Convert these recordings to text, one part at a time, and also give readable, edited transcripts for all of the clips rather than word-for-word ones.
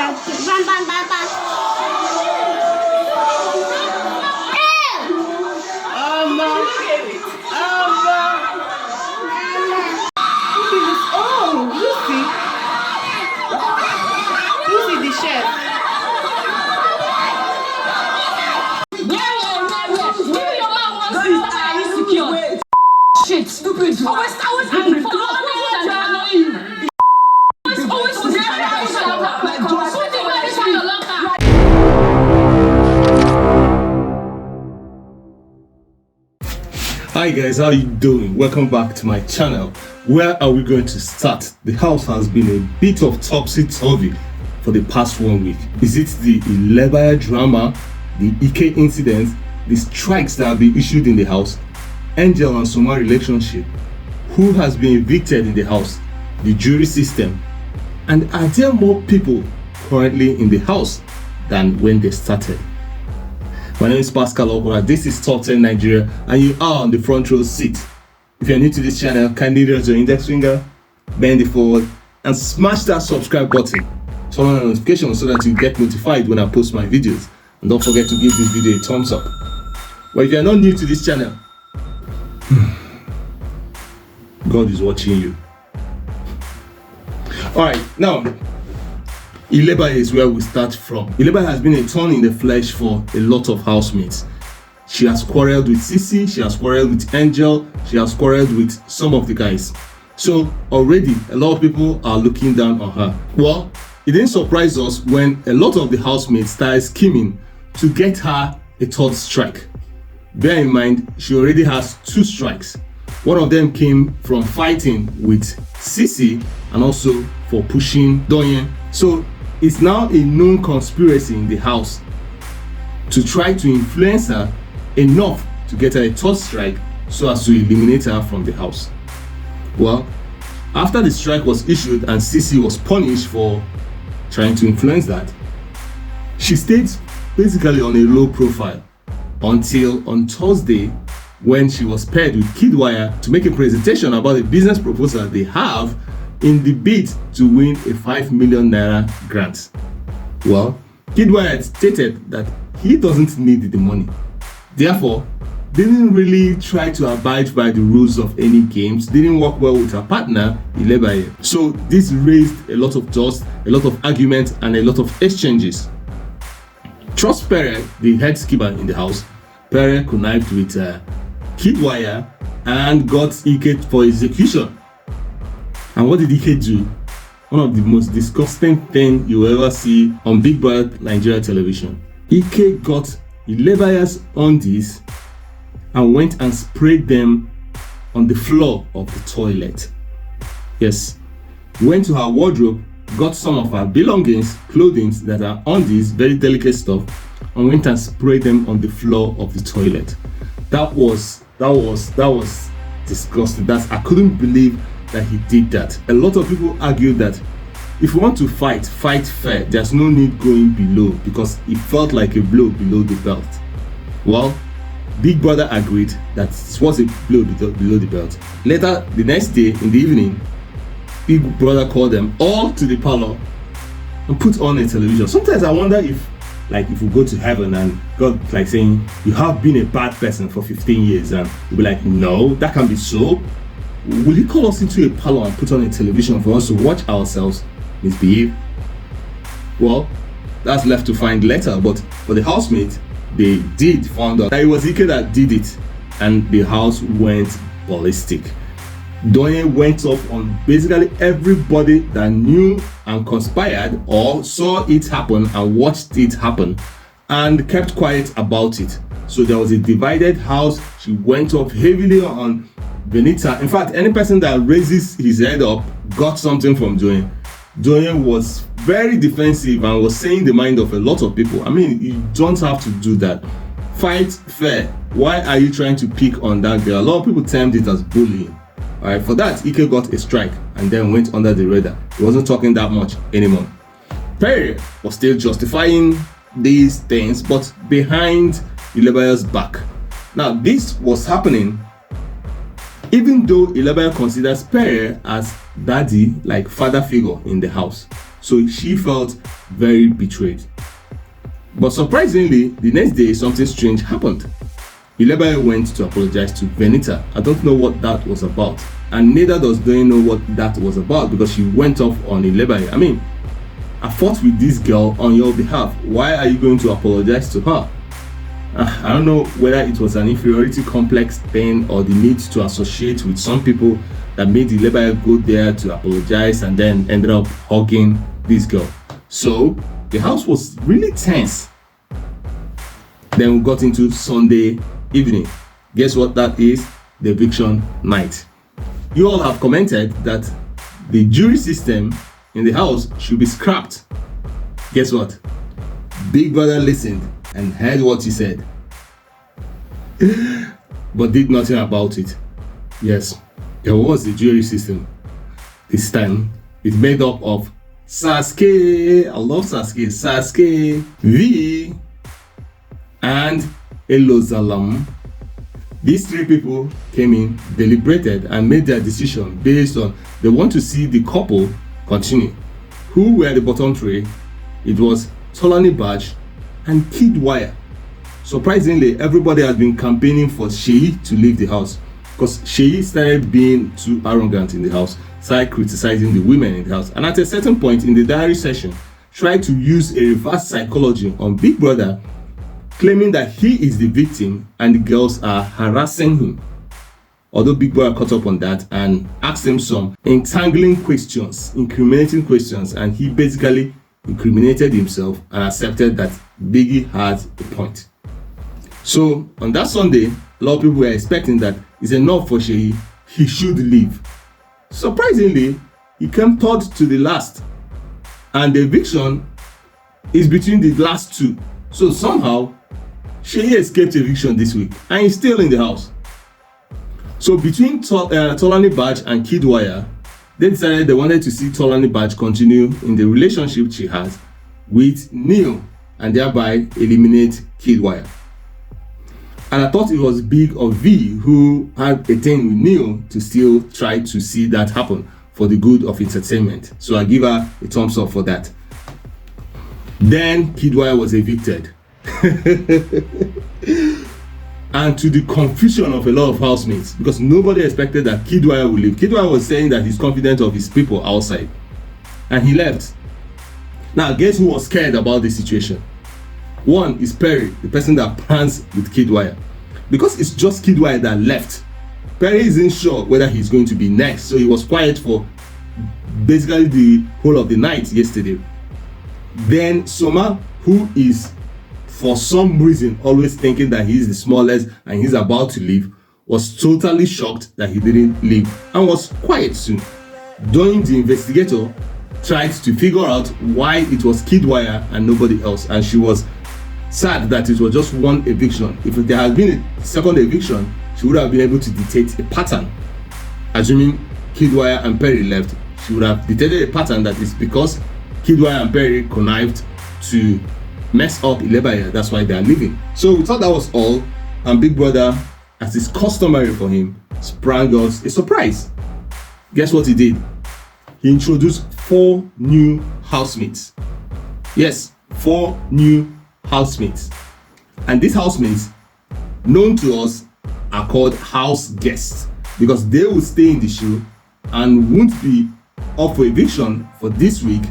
Bam, bam, bam, bam. Lucy the chef. Shit, stupid. Always angry. For no reason that annoying. Always Hi guys, how you doing? Welcome back to my channel. Where are we going to start? The house has been a bit of topsy-turvy for the past 1 week. Is it the Ilebaye drama, the Ike'S incident, the strikes that have been issued in the house, Angel and Soma relationship, who has been evicted in the house, the jury system, and are there more people currently in the house than when they started? My name is Paschal Okwara, this is Top 10 Nigeria, and you are on the front row seat. If you're new to this channel, kindly raise your index finger, bend it forward, and smash that subscribe button. Turn on the notifications so that you get notified when I post my videos. And don't forget to give this video a thumbs up. But if you're not new to this channel, God is watching you. Alright, now Ilebaye is where we start from. Ilebaye has been a thorn in the flesh for a lot of housemates. She has quarreled with Sisi, she has quarreled with Angel, she has quarreled with some of the guys. So already a lot of people are looking down on her. Well, it didn't surprise us when a lot of the housemates started scheming to get her a third strike. Bear in mind, she already has 2 strikes. One of them came from fighting with Sisi and also for pushing Doyin. So it's now a known conspiracy in the house to try to influence her enough to get her a third strike so as to eliminate her from the house. Well, after the strike was issued and Sisi was punished for trying to influence that, she stayed basically on a low profile until on Thursday when she was paired with Kiddwaya to make a presentation about a business proposal they have in the bid to win a 5 million naira grant. Well, Kiddwaya had stated that he doesn't need the money. Therefore, didn't really try to abide by the rules of any games, didn't work well with her partner, Ilebaye. So this raised a lot of dust, a lot of arguments, and a lot of exchanges. Trust Pere, the head skipper in the house, Pere connived with Kiddwaya and got Ike'S for execution. And what did Ike'S do? One of the most disgusting things you will ever see on Big Brother Nigeria television. Ike'S got Ilebaye's undies and went and sprayed them on the floor of the toilet. Yes, went to her wardrobe, got some of her belongings, clothing that are undies, very delicate stuff, and went and sprayed them on the floor of the toilet. That was disgusting. I couldn't believe that he did that. A lot of people argued that if you want to fight fair. There's no need going below because it felt like a blow below the belt. Well, Big Brother agreed that it was a blow below the belt. Later, the next day in the evening, Big Brother called them all to the parlor and put on a television. Sometimes I wonder if we go to heaven and God like saying, you have been a bad person for 15 years, and we'll be like, no, that can't be so. Will he call us into a parlor and put on a television for us to watch ourselves misbehave? Well, that's left to find later, but for the housemates, they did find out that it was Ike'S that did it, and the house went ballistic. Doyin went off on basically everybody that knew and conspired or saw it happen and watched it happen and kept quiet about it. So there was a divided house. She went off heavily on Venita. In fact, any person that raises his head up got something from Doyin. Doyin was very defensive and was saying the mind of a lot of people. I mean, you don't have to do that. Fight fair. Why are you trying to pick on that girl? A lot of people termed it as bullying. Alright, for that, Ike'S got a strike and then went under the radar. He wasn't talking that much anymore. Perry was still justifying these things, but behind Ilebaye's back. Now, this was happening even though Ilebaye considers Perry as daddy, like father figure in the house. So she felt very betrayed. But surprisingly, the next day something strange happened. Ilebaye went to apologize to Venita. I don't know what that was about, and neither does Doyin know what that was about, because she went off on Ilebaye. I mean, I fought with this girl on your behalf. Why are you going to apologize to her? I don't know whether it was an inferiority complex thing or the need to associate with some people that made Ilebaye go there to apologize and then ended up hugging this girl. So the house was really tense. Then we got into Sunday evening. Guess what that is? The eviction night. You all have commented that the jury system in the house should be scrapped. Guess what? Big brother listened and heard what he said, but did nothing about it. Yes, there was a jury system. This time, it's made up of Sasuke, I love Sasuke, V, and Alozie. These three people came in, deliberated, and made their decision based on they want to see the couple continue. Who were the bottom three? It was Bbnaija and Kiddwaya. Surprisingly, everybody has been campaigning for Sheyi to leave the house, because Sheyi started being too arrogant in the house, started criticizing the women in the house, and at a certain point in the diary session, tried to use a reverse psychology on Big Brother, claiming that he is the victim and the girls are harassing him. Although Big Brother caught up on that and asked him some entangling questions, incriminating questions, and he basically incriminated himself and accepted that Biggie had a point. So on that Sunday, a lot of people were expecting that it's enough for Sheyi, he should leave. Surprisingly, he came third to the last, and the eviction is between the last two. So somehow, Sheyi escaped eviction this week and he's still in the house. So between Bbnaija and Kiddwaya, they decided they wanted to see Bbnaija continue in the relationship she has with Neil and thereby eliminate Kiddwaya. And I thought it was big of V, who had a thing with Neil, to still try to see that happen for the good of entertainment. So I give her a thumbs up for that. Then Kiddwaya was evicted. And to the confusion of a lot of housemates, because nobody expected that Kiddwaya would leave. Kiddwaya was saying that he's confident of his people outside, and he left. Now, guess who was scared about the situation? One is Perry, the person that plans with Kiddwaya. Because it's just Kiddwaya that left, Perry isn't sure whether he's going to be next, so he was quiet for basically the whole of the night yesterday. Then Soma, who is for some reason always thinking that he's the smallest and he's about to leave, was totally shocked that he didn't leave and was quiet soon. Doyin, the investigator, tried to figure out why it was Kiddwaya and nobody else, and she was sad that it was just one eviction. If there had been a second eviction, she would have been able to detect a pattern. Assuming Kiddwaya and Perry left, she would have detected a pattern that is because Kiddwaya and Perry connived to mess up Ilebaye, that's why they are leaving. So we thought that was all, and Big Brother, as is customary for him, sprang us a surprise. Guess what he did? He introduced 4 new housemates. Yes, 4 new housemates. And these housemates, known to us, are called house guests, because they will stay in the show and won't be up for eviction for this week.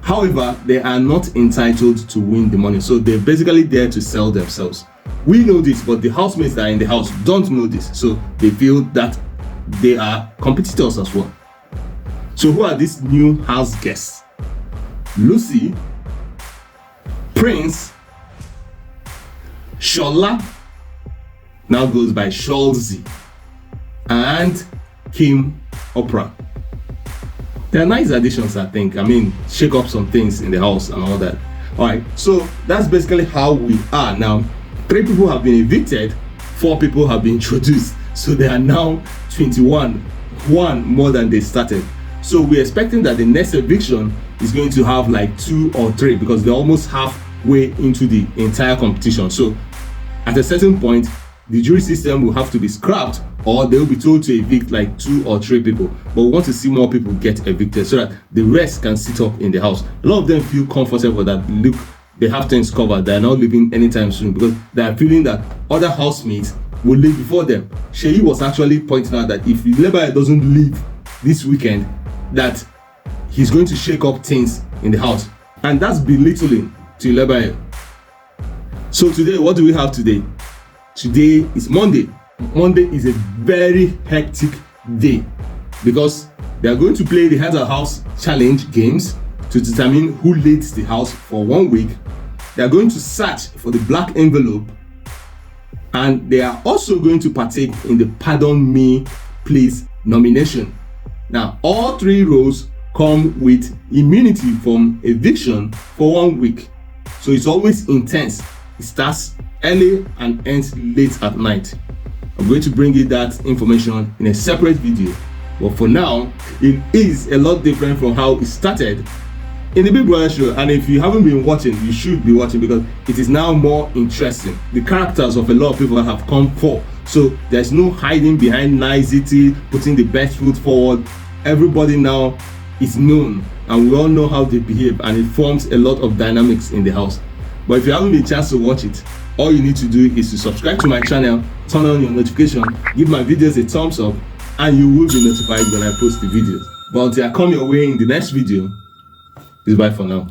However, they are not entitled to win the money, so they're basically there to sell themselves. We know this, but the housemates that are in the house don't know this, so they feel that they are competitors as well. So who are these new house guests? Lucy, Prince, Shola, now goes by Alozie, and Kim Okwara. They're nice additions, I think. I mean, shake up some things in the house and all that. Alright, so that's basically how we are now. 3 people have been evicted, 4 people have been introduced. So they are now 21, 1 more than they started. So we're expecting that the next eviction is going to have like 2 or 3, because they're almost halfway into the entire competition. So at a certain point, the jury system will have to be scrapped or they'll be told to evict like 2 or 3 people, but we want to see more people get evicted so that the rest can sit up in the house. A lot of them feel comfortable that, look, they have things covered, they're not leaving anytime soon, because they are feeling that other housemates will leave before them. Sheyi was actually pointing out that if Ilebaye doesn't leave this weekend, that he's going to shake up things in the house, and that's belittling to Ilebaye. So today, what do we have today? Today is Monday. Monday is a very hectic day because they are going to play the Head of House challenge games to determine who leads the house for 1 week. They are going to search for the black envelope, and they are also going to partake in the Pardon Me Please nomination. Now, all 3 roles come with immunity from eviction for 1 week. So it's always intense. It starts early and ends late at night. I'm going to bring you that information in a separate video. But for now, it is a lot different from how it started in the Bbnaija show. And if you haven't been watching, you should be watching, because it is now more interesting. The characters of a lot of people have come forth. So there's no hiding behind nicety, putting the best foot forward. Everybody now is known, and we all know how they behave, and it forms a lot of dynamics in the house. But if you haven't been a chance to watch it, all you need to do is to subscribe to my channel, turn on your notification, give my videos a thumbs up, and you will be notified when I post the videos. But until I come your way in the next video, it's bye for now.